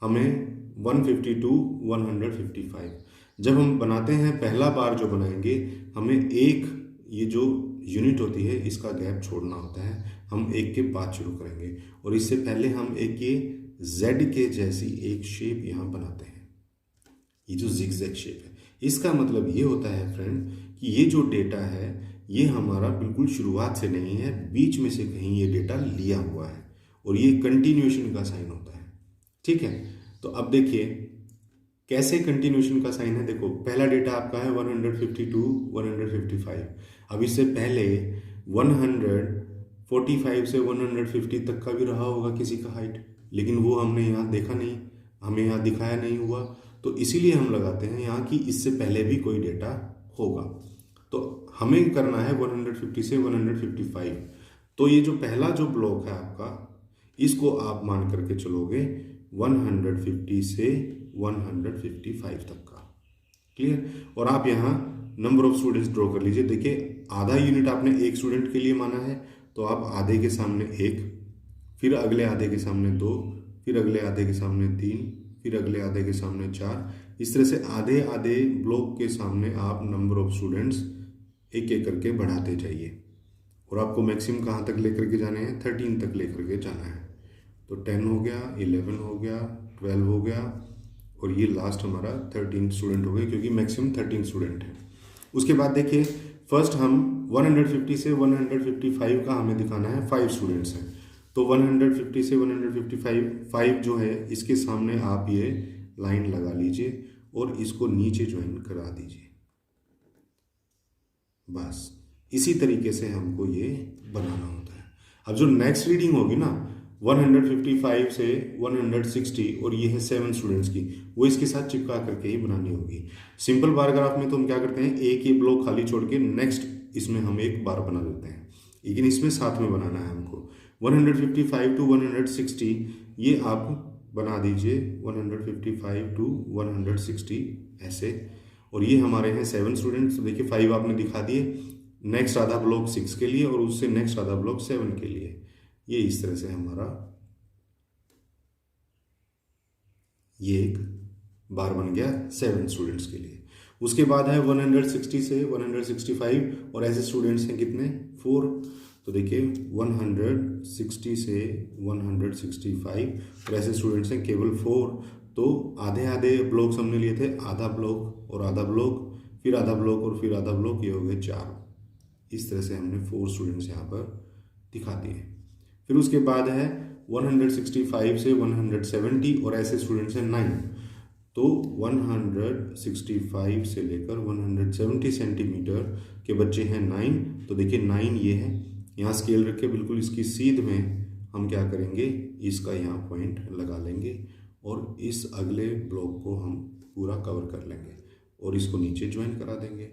हमें 152 155 जब हम बनाते हैं, पहला बार जो बनाएंगे हमें एक ये जो यूनिट होती है इसका गैप छोड़ना होता है। हम एक के बाद शुरू करेंगे और इससे पहले हम एक ये जेड के जैसी एक शेप यहाँ बनाते हैं। ये जो जिगजैग शेप है, इसका मतलब ये होता है फ्रेंड कि ये जो डेटा है ये हमारा बिल्कुल शुरुआत से नहीं है, बीच में से कहीं ये डेटा लिया हुआ है और ये कंटिन्यूएशन का साइन होता है। ठीक है, तो अब देखिए कैसे कंटिन्यूएशन का साइन है। देखो, पहला डेटा आपका है 152 155। अब इससे पहले 145 से 150 तक का भी रहा होगा किसी का हाइट, लेकिन वो हमने यहाँ देखा नहीं, हमें यहाँ दिखाया नहीं हुआ, तो इसीलिए हम लगाते हैं यहाँ कि इससे पहले भी कोई डेटा होगा। तो हमें करना है 150 से 155। तो ये जो पहला जो ब्लॉक है आपका, इसको आप मान करके चलोगे 150 से 155 तक का। क्लियर। और आप यहाँ नंबर ऑफ स्टूडेंट्स ड्रॉ कर लीजिए। देखिए, आधा यूनिट आपने एक स्टूडेंट के लिए माना है, तो आप आधे के सामने 1, फिर अगले आधे के सामने 2, फिर अगले आधे के सामने 3, फिर अगले आधे के सामने 4। इस तरह से आधे आधे ब्लॉक के सामने आप नंबर ऑफ स्टूडेंट्स एक एक करके बढ़ाते जाइए। और आपको मैक्सिमम कहाँ तक लेकर के जाने हैं, 13 तक लेकर के जाना है। तो 10 हो गया, 11 हो गया, 12 हो गया, और ये लास्ट हमारा 13 स्टूडेंट हो गए, क्योंकि मैक्सिमम 13 स्टूडेंट है। उसके बाद देखिए, फर्स्ट हम 150 से 155 का हमें दिखाना है 5 स्टूडेंट्स हैं। तो 150 से 155 जो है, इसके सामने आप ये लाइन लगा लीजिए और इसको नीचे ज्वाइन करा दीजिए। बस इसी तरीके से हमको ये बनाना होता है। अब जो नेक्स्ट रीडिंग होगी ना 155 से 160, और ये है 7 स्टूडेंट्स की, वो इसके साथ चिपका करके ही बनानी होगी। सिंपल बार ग्राफ में तो हम क्या करते हैं, एक ये ब्लॉक खाली छोड़ के नेक्स्ट इसमें हम एक बार बना देते हैं, लेकिन इसमें साथ में बनाना है हमको। 155 टू 160 ये आप बना दीजिए, 155 टू 160 ऐसे। और ये हमारे हैं 7 स्टूडेंट्स। तो देखिए 5 आपने दिखा दिए, नेक्स्ट आधा ब्लॉक 6 के लिए और उससे नेक्स्ट आधा ब्लॉक 7 के लिए। ये इस तरह से हमारा ये एक बार बन गया 7 स्टूडेंट्स के लिए। उसके बाद है 160 से 165, और ऐसे स्टूडेंट्स हैं कितने, 4। तो देखिए 160 से 165 और ऐसे स्टूडेंट्स हैं केवल 4। तो आधे आधे ब्लॉक्स हमने लिए थे, आधा ब्लॉक और आधा ब्लॉक, फिर आधा ब्लॉक और फिर आधा ब्लॉक, ये हो गए 4। इस तरह से हमने 4 स्टूडेंट्स यहाँ पर दिखा दिए। फिर उसके बाद है 165 से 170 और ऐसे स्टूडेंट्स हैं 9। तो 165 से लेकर 170 सेंटीमीटर के बच्चे हैं 9। तो देखिए 9 ये है, यहाँ स्केल रख के बिल्कुल इसकी सीध में हम क्या करेंगे, इसका यहाँ पॉइंट लगा लेंगे और इस अगले ब्लॉक को हम पूरा कवर कर लेंगे और इसको नीचे ज्वाइन करा देंगे।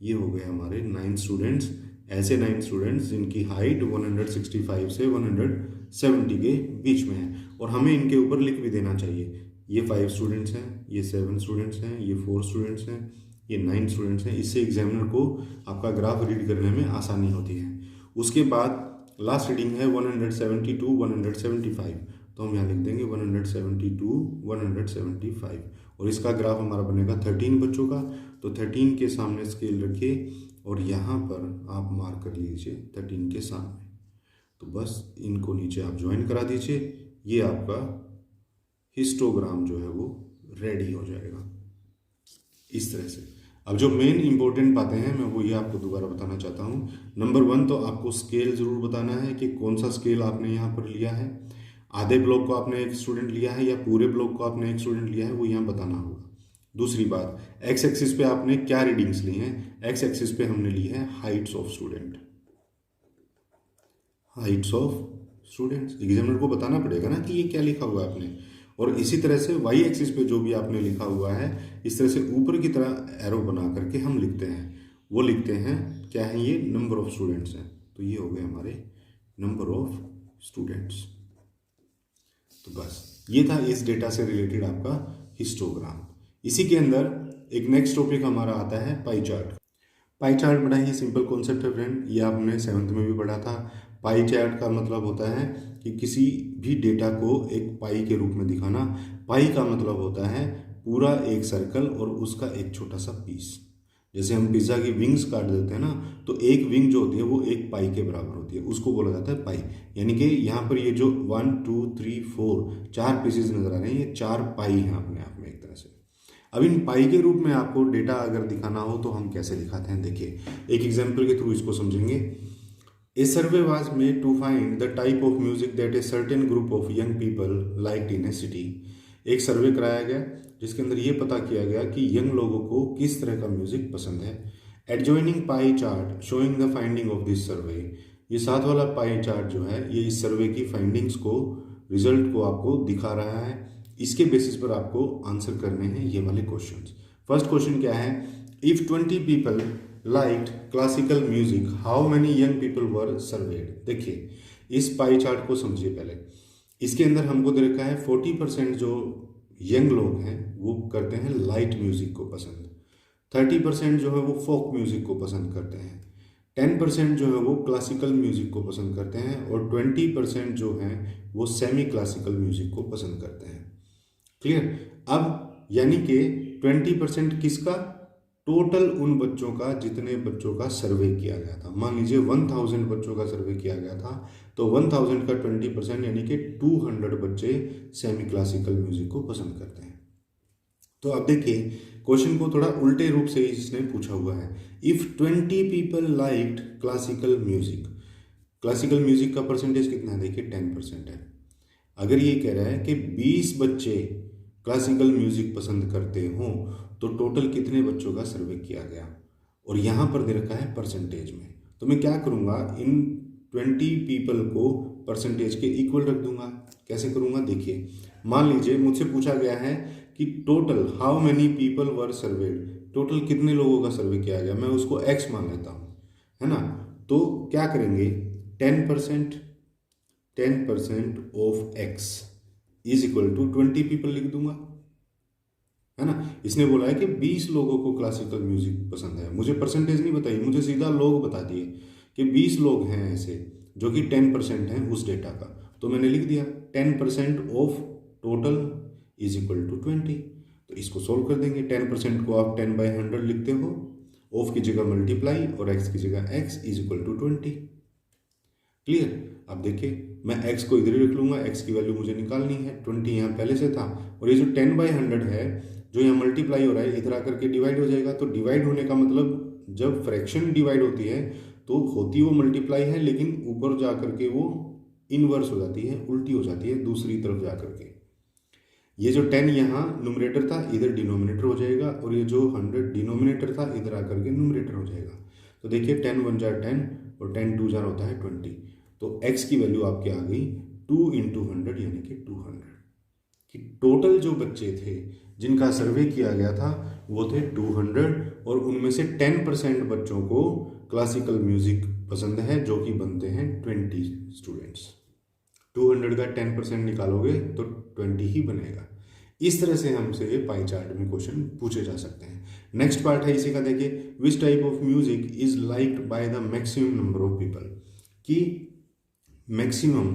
ये हो गए हमारे 9 स्टूडेंट्स, ऐसे 9 स्टूडेंट्स जिनकी हाइट 165 से 170 के बीच में है। और हमें इनके ऊपर लिख भी देना चाहिए, ये 5 स्टूडेंट्स हैं, ये 7 स्टूडेंट्स हैं, ये 4 स्टूडेंट्स हैं, ये 9 स्टूडेंट्स हैं। इससे एग्जामिनर को आपका ग्राफ रीड करने में आसानी होती है। उसके बाद लास्ट रीडिंग है 172 175, तो हम यहाँ लिख देंगे 172 175 और इसका ग्राफ हमारा बनेगा 13 बच्चों का। तो 13 के सामने स्केल रखिए और यहाँ पर आप मार्क कर लीजिए 13 के सामने। तो बस इनको नीचे आप ज्वाइन करा दीजिए, ये आपका हिस्टोग्राम जो है वो रेडी हो जाएगा इस तरह से। अब जो मेन इंपॉर्टेंट बातें हैं मैं वो ये आपको दोबारा बताना चाहता हूँ। नंबर 1 तो आपको स्केल ज़रूर बताना है कि कौन सा स्केल आपने यहाँ पर लिया है, आधे ब्लॉक को आपने एक स्टूडेंट लिया है या पूरे ब्लॉक को आपने एक स्टूडेंट लिया है, वो यहाँ बताना होगा। दूसरी बात, एक्स एक्सिस पे आपने क्या रीडिंग्स ली हैं। एक्स एक्सिस पे हमने ली है Heights of student, Heights of students. Examiner को बताना पड़ेगा ना कि ये क्या लिखा हुआ है आपने। और इसी तरह से वाई एक्सिस पे जो भी आपने लिखा हुआ है, इस तरह से ऊपर की तरह एरो बना करके हम लिखते हैं, वो लिखते हैं क्या है, ये नंबर ऑफ स्टूडेंट्स हैं। तो ये हो गए हमारे नंबर ऑफ स्टूडेंट्स। तो बस ये था इस डेटा से रिलेटेड आपका हिस्टोग्राम। इसी के अंदर एक नेक्स्ट टॉपिक हमारा आता है पाई चार्ट। पाई चार्ट बड़ा ही सिंपल कॉन्सेप्ट है फ्रेंड, ये आपने 7th में भी पढ़ा था। पाई चार्ट का मतलब होता है कि किसी भी डेटा को एक पाई के रूप में दिखाना। पाई का मतलब होता है पूरा एक सर्कल और उसका एक छोटा सा पीस। जैसे हम पिज़्ज़ा की विंग्स काट देते हैं ना, तो एक विंग जो होती है वो एक पाई के बराबर होती है, उसको बोला जाता है पाई। यानी कि यहाँ पर ये जो 1 2 3 4 4 पीसेज नजर आ रहे हैं, ये 4 पाई हैं अपने आप में एक तरह से। अब इन पाई के रूप में आपको डेटा अगर दिखाना हो तो हम कैसे दिखाते हैं, देखिए एक एग्जाम्पल के थ्रू इसको समझेंगे। A survey was made to find the type of music that a certain group of young people liked in a city. एक सर्वे कराया गया जिसके अंदर ये पता किया गया कि यंग लोगों को किस तरह का म्यूजिक पसंद है। Adjoining pie chart showing the finding of this survey. ये साथ वाला पाई चार्ट जो है ये इस सर्वे की फाइंडिंग्स को, रिजल्ट को आपको दिखा रहा है। इसके बेसिस पर आपको आंसर करने हैं ये वाले क्वेश्चंस। फर्स्ट क्वेश्चन क्या है, if 20 people liked classical music how many young people were served. देखिए इस पाई चार्ट को समझिए पहले। इसके अंदर हमको दे रखा है 40% जो यंग लोग हैं वो करते हैं लाइट म्यूजिक को पसंद, 30% जो है वो फोक म्यूजिक को पसंद करते हैं, 10% जो है वो क्लासिकल म्यूजिक को पसंद करते हैं और 20% जो है वो सेमी क्लासिकल म्यूजिक को पसंद करते हैं। क्लियर। अब यानी कि 20% किसका, टोटल उन बच्चों का जितने बच्चों का सर्वे किया गया था। मान लीजिए 1000 बच्चों का सर्वे किया गया था, तो 1000 का 20% यानी कि 200 बच्चे सेमी क्लासिकल म्यूजिक को पसंद करते हैं। तो अब देखिए क्वेश्चन को थोड़ा उल्टे रूप से इसने पूछा हुआ है। If 20 people liked classical music, classical music का परसेंटेज कितना है, देखिए 10% है। अगर ये कह रहा है कि 20 बच्चे क्लासिकल म्यूजिक पसंद करते हों तो टोटल कितने बच्चों का सर्वे किया गया, और यहाँ पर दे रखा है परसेंटेज में। तो मैं क्या करूँगा, इन 20 पीपल को परसेंटेज के इक्वल रख दूंगा। कैसे करूँगा, देखिए मान लीजिए मुझसे पूछा गया है कि total how many people were served, total कितने लोगों का सर्वे किया गया, मैं उसको x मान लेता हूँ, है ना। तो क्या करेंगे, 10% of x is equal to 20 people लिख दूंगा, है ना। इसने बोला है कि 20 लोगों को क्लासिकल म्यूजिक पसंद है, मुझे परसेंटेज नहीं बताई, मुझे सीधा लोग बता दिए कि 20 लोग हैं ऐसे जो कि 10% हैं उस डेटा का। तो मैंने लिख दिया 10% of total is equal to 20। तो इसको सोल्व कर देंगे। 10% को आप 10/100 लिखते हो, ऑफ की जगह मल्टीप्लाई और x की जगह x is equal to 20। Clear. अब देखिए मैं x को इधर ही रख लूंगा, x की वैल्यू मुझे निकालनी है, 20 यहाँ पहले से था, और ये जो 10/100 है जो यहाँ मल्टीप्लाई हो रहा है इधर आकर के डिवाइड हो जाएगा। तो डिवाइड होने का मतलब जब फ्रैक्शन डिवाइड होती है तो होती वो मल्टीप्लाई है, लेकिन ऊपर जा करके वो इनवर्स हो जाती है, उल्टी हो जाती है दूसरी तरफ जा करके। ये जो 10 यहाँ न्यूमरेटर था इधर डिनोमिनेटर हो जाएगा, और ये जो 100 डिनोमिनेटर था इधर आकर के न्यूमरेटर हो जाएगा। तो देखिए 10 1 जार 10 और 10 2 जार होता है 20। तो x की वैल्यू आपकी आ गई 2 इंटू 100 यानी कि 200। कि टोटल जो बच्चे थे जिनका सर्वे किया गया था वो थे 200, और उनमें से 10% बच्चों को क्लासिकल म्यूजिक पसंद है, जो कि बनते हैं 20 स्टूडेंट्स। 200 का 10% निकालोगे तो 20 ही बनेगा। इस तरह से हमसे ये पाई चार्ट में क्वेश्चन पूछे जा सकते हैं। नेक्स्ट पार्ट है इसी का, देखिए which type of music is liked by the maximum number of people. कि मैक्सिमम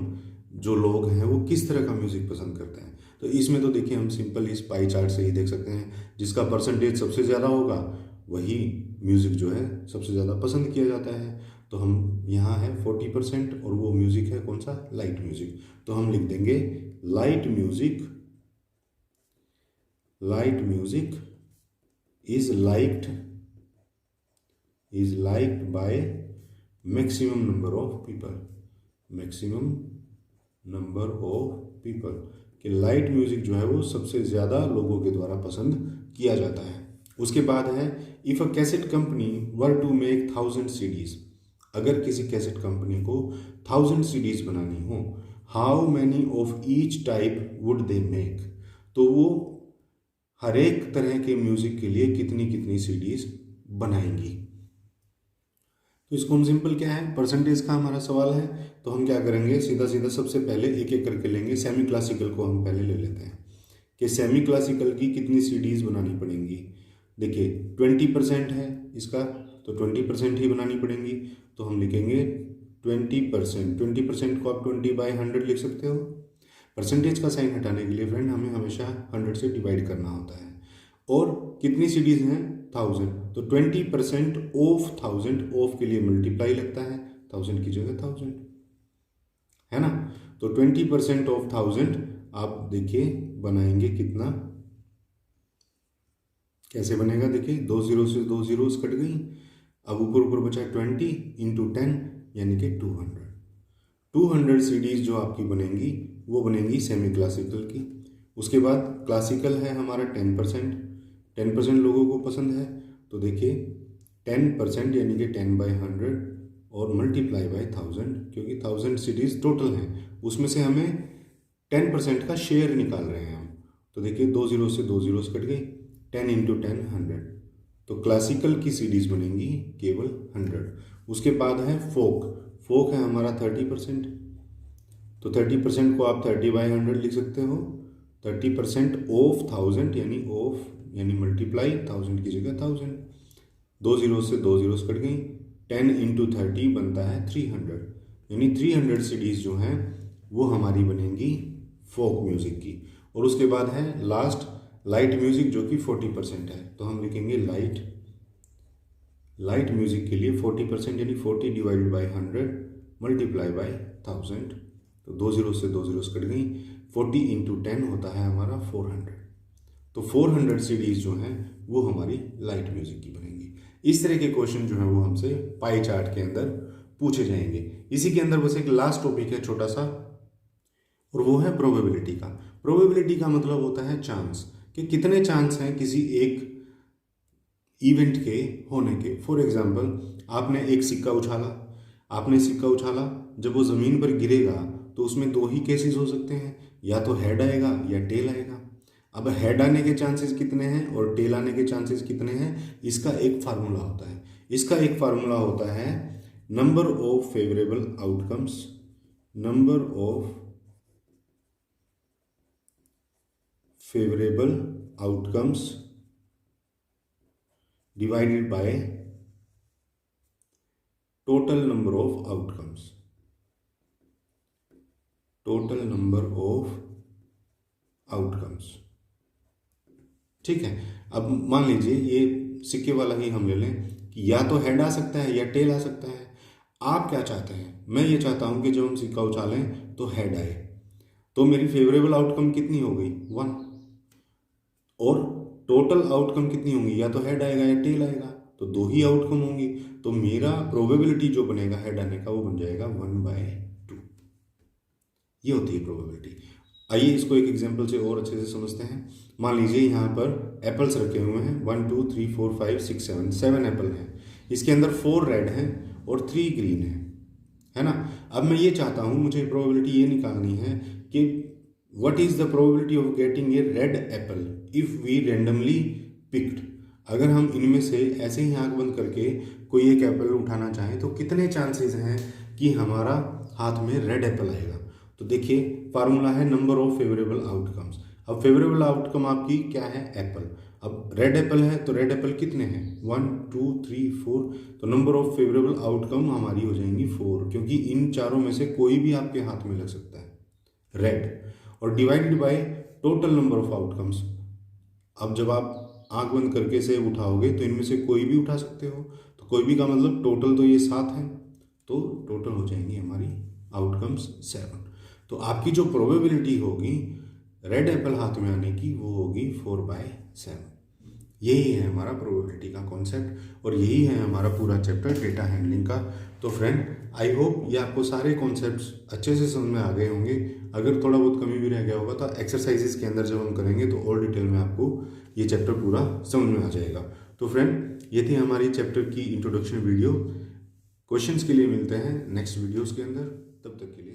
जो लोग हैं वो किस तरह का म्यूजिक पसंद करते हैं। तो इसमें तो देखिए हम सिंपल इस पाई चार्ट से ही देख सकते हैं, जिसका परसेंटेज सबसे ज़्यादा होगा वही म्यूज़िक जो है सबसे ज़्यादा पसंद किया जाता है। तो हम यहाँ है 40%, और वो म्यूज़िक है कौन सा, लाइट म्यूज़िक। तो हम लिख देंगे light music is liked by maximum number of people. कि लाइट म्यूजिक जो है वो सबसे ज़्यादा लोगों के द्वारा पसंद किया जाता है। उसके बाद है if a cassette company were to make 1000 CDs। अगर किसी कैसेट कंपनी को 1000 CDs बनानी हो, how many of each type would they make. तो वो हर एक तरह के म्यूजिक के लिए कितनी CDs बनाएंगी। तो इसको हम सिंपल क्या है, परसेंटेज का हमारा सवाल है, तो हम क्या करेंगे, सीधा सबसे पहले एक एक करके लेंगे। सेमी क्लासिकल को हम पहले ले लेते हैं कि सेमी क्लासिकल की कितनी CDs बनानी पड़ेंगी। देखिए 20% है इसका, तो 20% ही बनानी पड़ेंगी। तो हम लिखेंगे 20% को आप 20/100 लिख सकते हो। परसेंटेज का साइन हटाने के लिए फ्रेंड हमें हमेशा 100 से डिवाइड करना होता है। और कितनी CDs हैं, 1000। तो 20% ऑफ 1000, ऑफ के लिए मल्टीप्लाई लगता है, 1000 की जगह 1000 है ना। तो 20% ऑफ 1000 आप देखिए बनाएंगे कितना, कैसे बनेगा, देखिए 2 0 से 2 zeros कट गई। अब ऊपर बचा 20 इंटू 10 यानी कि 200 CDs जो आपकी बनेंगी वो बनेंगी सेमी क्लासिकल की। उसके बाद क्लासिकल है हमारा 10% लोगों को पसंद है। तो देखिए 10% यानी कि 10/100 और मल्टीप्लाई बाय 1000, क्योंकि 1000 CDs टोटल हैं, उसमें से हमें 10% का शेयर निकाल रहे हैं हम। तो देखिए 2 0 से 2 zeros कट गई, 10 इंटू 10 100। तो क्लासिकल की CDs बनेंगी केवल 100। उसके बाद है फोक है हमारा 30%। तो 30% को आप 30/100 लिख सकते हो। 30% ऑफ 1000 यानी मल्टीप्लाई 1000 की जगह 1000। 2 0 से 2 zeros कट गई, 10 इंटू 30 बनता है 300। यानी 300 CDs जो हैं वो हमारी बनेंगी फोक म्यूजिक की। और उसके बाद है लास्ट लाइट म्यूजिक जो कि 40% है। तो हम लिखेंगे लाइट म्यूजिक के लिए 40% यानी 40 डिवाइडेड बाय 100 मल्टीप्लाई बाय 1000। तो 2 0 से 2 zeros कट गई, 40 इंटू 10 होता है हमारा 400। तो 400 CDs जो हैं वो हमारी लाइट म्यूजिक की बनेंगी। इस तरह के क्वेश्चन जो है वो हमसे पाई चार्ट के अंदर पूछे जाएंगे। इसी के अंदर बस एक लास्ट टॉपिक है छोटा सा, और वो है प्रोबेबिलिटी का। प्रोबेबिलिटी का मतलब होता है चांस, कि कितने चांस हैं किसी एक इवेंट के होने के। फॉर एग्जाम्पल आपने एक सिक्का उछाला, जब वो ज़मीन पर गिरेगा तो उसमें 2 ही केसेस हो सकते हैं, या तो हेड आएगा या टेल आएगा। अब हेड आने के चांसेस कितने हैं और टेल आने के चांसेस कितने हैं, इसका एक फार्मूला होता है number of favourable outcomes divided by total number of outcomes. ठीक है। अब मान लीजिए ये सिक्के वाला ही हम ले लें कि या तो हेड आ सकता है या टेल आ सकता है। आप क्या चाहते हैं, मैं ये चाहता हूं कि जब हम सिक्का उछालें तो हेड आए, तो मेरी फेवरेबल आउटकम कितनी हो गई 1, और टोटल आउटकम कितनी होंगी, या तो हेड आएगा या टेल आएगा, तो 2 ही आउटकम होंगी। तो मेरा प्रोबेबिलिटी जो बनेगा हेड आने का वो बन जाएगा 1/2। ये होती है प्रोबेबिलिटी। आइए इसको एक एग्जांपल से और अच्छे से समझते हैं। मान लीजिए यहाँ पर एप्पल्स रखे हुए हैं 1 2 3 4 5 6 7 7 एप्पल हैं। इसके अंदर 4 रेड हैं और 3 ग्रीन है ना। अब मैं ये चाहता हूँ, मुझे प्रोबेबिलिटी ये निकालनी है कि what is the probability of getting a red apple if we randomly picked. अगर हम इनमें से ऐसे ही आंख बंद करके कोई एक एप्पल उठाना चाहें तो कितने चांसेस हैं कि हमारा हाथ में रेड एप्पल आएगा। तो देखिए फार्मूला है नंबर ऑफ फेवरेबल आउटकम्स। अब फेवरेबल आउटकम आपकी क्या है, एप्पल। अब रेड एप्पल है तो रेड एप्पल कितने हैं, 1 2 3 4, तो नंबर ऑफ फेवरेबल आउटकम हमारी हो जाएंगी 4, क्योंकि इन चारों में से कोई भी आपके हाथ में लग सकता है रेड। और divided by total number of outcomes. अब जब आप आंख बंद करके से उठाओगे तो इनमें से कोई भी उठा सकते हो, तो कोई भी का मतलब टोटल तो ये 7 है, तो टोटल हो जाएंगी हमारी आउटकम्स 7। तो आपकी जो प्रोबेबिलिटी होगी रेड एप्पल हाथ में आने की वो होगी 4/7। यही है हमारा प्रोबेबिलिटी का कॉन्सेप्ट और यही है हमारा पूरा चैप्टर डेटा हैंडलिंग का। तो फ्रेंड आई होप ये आपको सारे कॉन्सेप्ट्स अच्छे से समझ में आ गए होंगे। अगर थोड़ा बहुत कमी भी रह गया होगा तो एक्सरसाइजेस के अंदर जब हम करेंगे तो और डिटेल में आपको ये चैप्टर पूरा समझ में आ जाएगा। तो फ्रेंड ये थी हमारी चैप्टर की इंट्रोडक्शन वीडियो। क्वेश्चंस के लिए मिलते हैं नेक्स्ट वीडियोस के अंदर, तब तक के लिए।